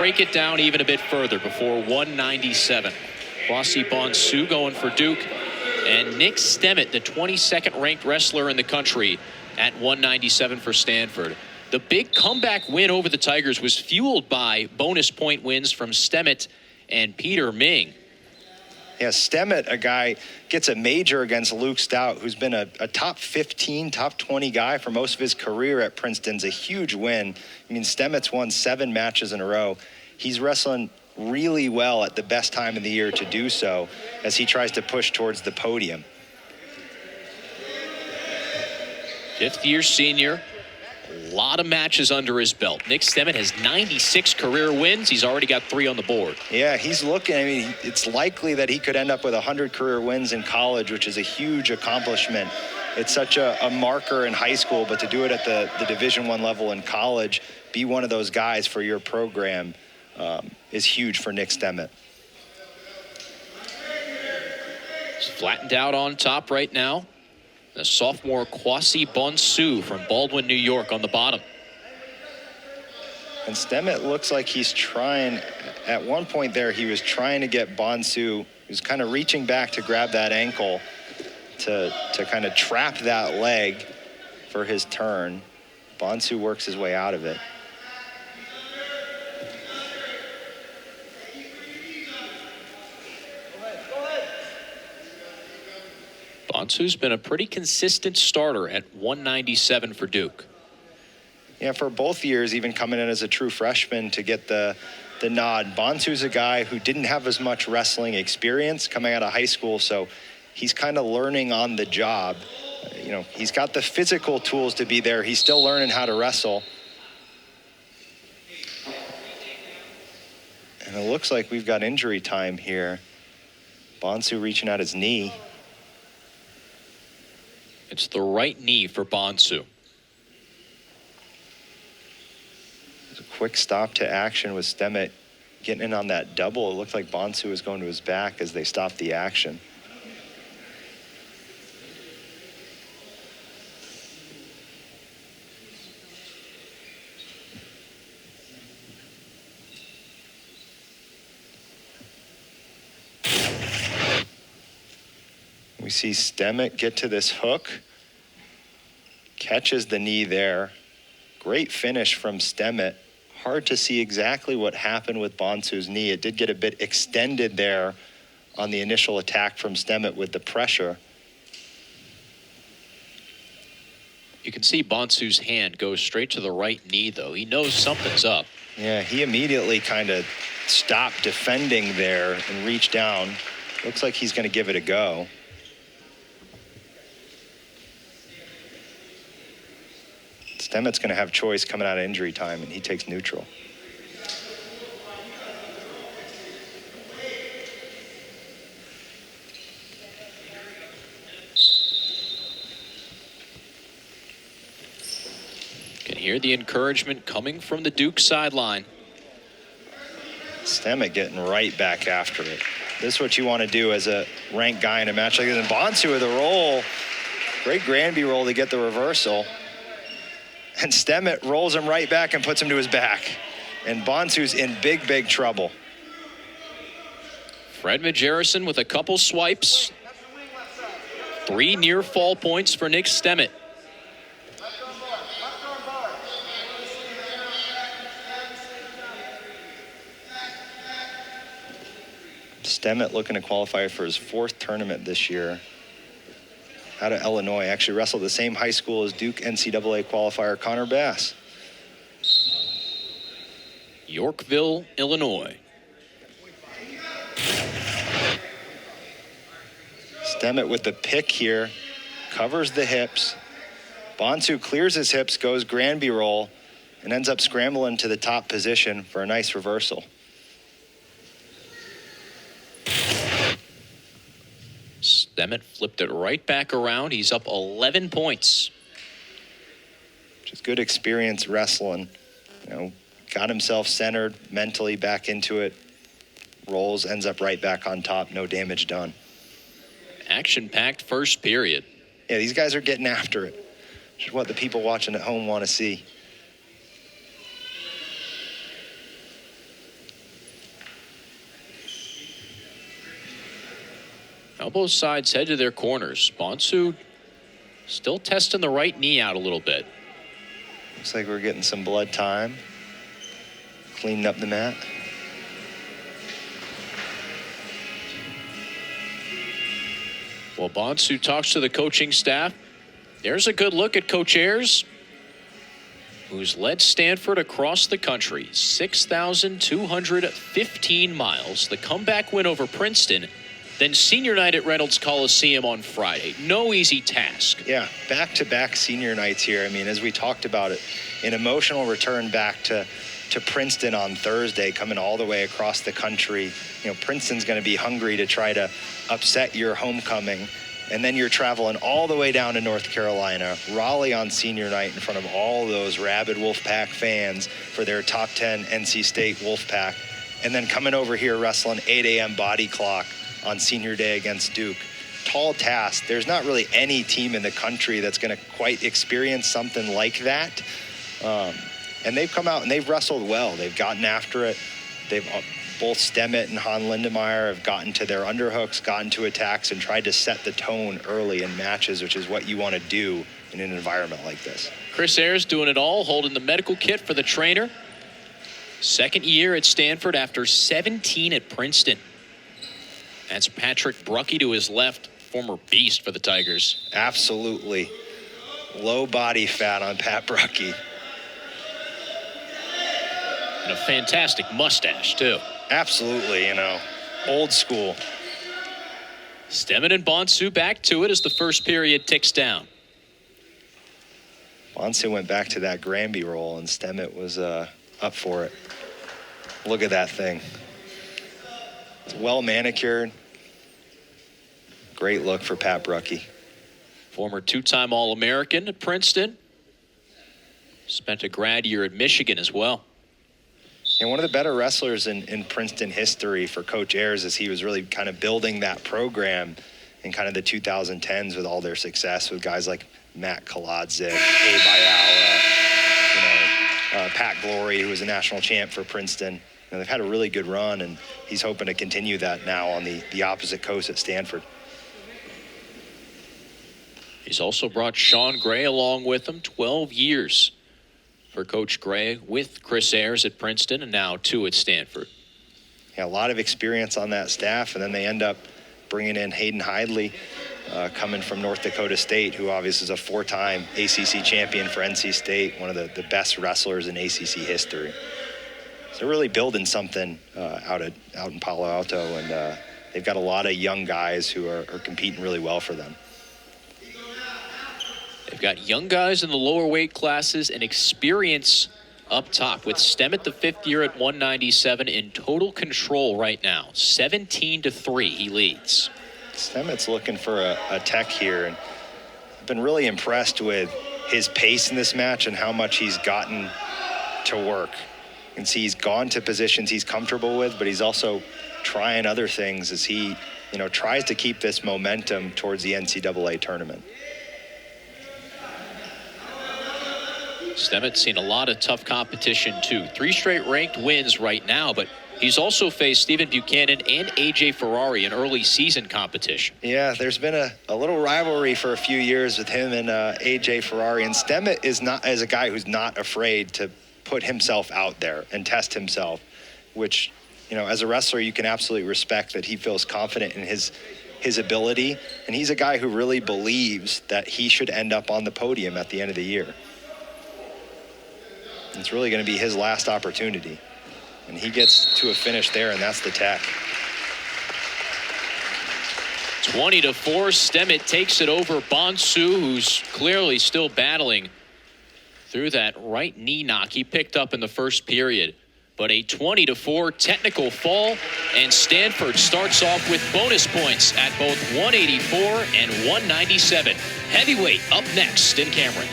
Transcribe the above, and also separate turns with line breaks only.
break it down even a bit further before 197. Kwasi Bonsu going for Duke, and Nick Stemmet, the 22nd ranked wrestler in the country, at 197 for Stanford. The big comeback win over the Tigers was fueled by bonus point wins from Stemmet and Peter Ming.
Yeah, Stemmet, a guy, gets a major against Luke Stout, who's been a top 15, top 20 guy for most of his career at Princeton's a huge win. I mean, Stemmet's won 7 matches in a row. He's wrestling really well at the best time of the year to do so as he tries to push towards the podium.
Fifth-year senior. A lot of matches under his belt. Nick Stemmet has 96 career wins. He's already got 3 on the board.
Yeah, he's looking. I mean, it's likely that he could end up with 100 career wins in college, which is a huge accomplishment. It's such a marker in high school, but to do it at the Division I level in college, be one of those guys for your program is huge for Nick Stemmet.
He's flattened out on top right now. The sophomore Kwasi Bonsu from Baldwin, New York on the bottom.
And Stemmet looks like he's trying, at one point there, he was trying to get Bonsu, he was kind of reaching back to grab that ankle to kind of trap that leg for his turn. Bonsu works his way out of it.
Bonsu's been a pretty consistent starter at 197 for Duke.
Yeah, for both years, even coming in as a true freshman to get the nod. Bonsu's a guy who didn't have as much wrestling experience coming out of high school, so he's kind of learning on the job. You know, he's got the physical tools to be there. He's still learning how to wrestle. And it looks like we've got injury time here. Bonsu reaching out his knee.
It's the right knee for Bonsu.
There's a quick stop to action with Stemmet getting in on that double. It looked like Bonsu was going to his back as they stopped the action. We see Stemmet get to this hook, catches the knee there. Great finish from Stemmet. Hard to see exactly what happened with Bonsu's knee. It did get a bit extended there on the initial attack from Stemmet with the pressure.
You can see Bonsu's hand go straight to the right knee, though. He knows something's up.
Yeah, he immediately kind of stopped defending there and reached down. Looks like he's going to give it a go. Stemmet's going to have choice coming out of injury time, and he takes neutral.
Can hear the encouragement coming from the Duke sideline.
Stemmet getting right back after it. This is what you want to do as a ranked guy in a match like this. And Bonsu with a roll. Great Granby roll to get the reversal. And Stemmet rolls him right back and puts him to his back. And Bonsu's in big, big trouble.
Fred Majerison with a couple swipes. 3 near fall points for Nick Stemmet.
Stemmet looking to qualify for his 4th tournament this year. Out of Illinois, actually wrestled the same high school as Duke NCAA qualifier Connor Bass.
Yorkville, Illinois.
Stemmet with the pick here, covers the hips. Bonsu clears his hips, goes Granby roll, and ends up scrambling to the top position for a nice reversal.
Stemmet flipped it right back around. He's up 11 points.
Just good experience wrestling. You know, got himself centered mentally back into it. Rolls, ends up right back on top. No damage done.
Action-packed first period.
Yeah, these guys are getting after it. Which is what the people watching at home want to see.
Now both sides head to their corners. Bonsu still testing the right knee out a little bit.
Looks like we're getting some blood time. Cleaning up the mat.
Well, Bonsu talks to the coaching staff. There's a good look at Coach Ayers, who's led Stanford across the country, 6,215 miles. The comeback win over Princeton, then senior night at Reynolds Coliseum on Friday. No easy task.
Yeah, back-to-back senior nights here. I mean, as we talked about it, an emotional return back to Princeton on Thursday, coming all the way across the country. You know, Princeton's going to be hungry to try to upset your homecoming. And then you're traveling all the way down to North Carolina, Raleigh on senior night in front of all those rabid Wolfpack fans for their top 10 NC State Wolfpack. And then coming over here wrestling 8 a.m. body clock on senior day against Duke. Tall task. There's not really any team in the country that's going to quite experience something like that. And they've come out and they've wrestled well. They've gotten after it. They've both Stemmet and Han Lindemeyer have gotten to their underhooks, gotten to attacks, and tried to set the tone early in matches, which is what you want to do in an environment like this.
Chris Ayers doing it all, holding the medical kit for the trainer. Second year at Stanford after 17 at Princeton. That's Patrick Bruckey to his left, former beast for the Tigers.
Absolutely. Low body fat on Pat Bruckey.
And a fantastic mustache, too.
Absolutely, you know, old school.
Stemmet and Bonsu back to it as the first period ticks down.
Bonsu went back to that Granby roll, and Stemmet was up for it. Look at that thing. It's well manicured. Great look for Pat Bruckey.
Former two-time All-American at Princeton. Spent a grad year at Michigan as well.
And one of the better wrestlers in Princeton history for Coach Ayers, as he was really kind of building that program in kind of the 2010s with all their success with guys like Matt Kolodzik, Abe Ayala, Pat Glory, who was a national champ for Princeton. You know, they've had a really good run, and he's hoping to continue that now on the opposite coast at Stanford.
He's also brought Sean Gray along with him, 12 years for Coach Gray with Chris Ayers at Princeton and now 2 at Stanford.
Yeah, a lot of experience on that staff, and then they end up bringing in Hayden Hidley, coming from North Dakota State, who obviously is a 4-time ACC champion for NC State, one of the best wrestlers in ACC history. So they're really building something out in Palo Alto, and they've got a lot of young guys who are competing really well for them.
They've got young guys in the lower weight classes and experience up top, with Stemmet, the 5th year at 197, in total control right now. 17-3 he leads.
Stemmet's looking for a tech here, and I've been really impressed with his pace in this match and how much he's gotten to work. You can see he's gone to positions he's comfortable with, but he's also trying other things as he, tries to keep this momentum towards the NCAA tournament.
Stemmet's seen a lot of tough competition, too. 3 straight ranked wins right now, but he's also faced Stephen Buchanan and A.J. Ferrari in early season competition.
Yeah, there's been a little rivalry for a few years with him and A.J. Ferrari. And Stemmet is a guy who's not afraid to put himself out there and test himself, which, as a wrestler, you can absolutely respect that he feels confident in his ability. And he's a guy who really believes that he should end up on the podium at the end of the year. It's really going to be his last opportunity. And he gets to a finish there, and that's the tech.
20-4, Stemmet takes it over Bonsu, who's clearly still battling through that right knee knock he picked up in the first period. But a 20-4 technical fall, and Stanford starts off with bonus points at both 184 and 197. Heavyweight up next in Cameron.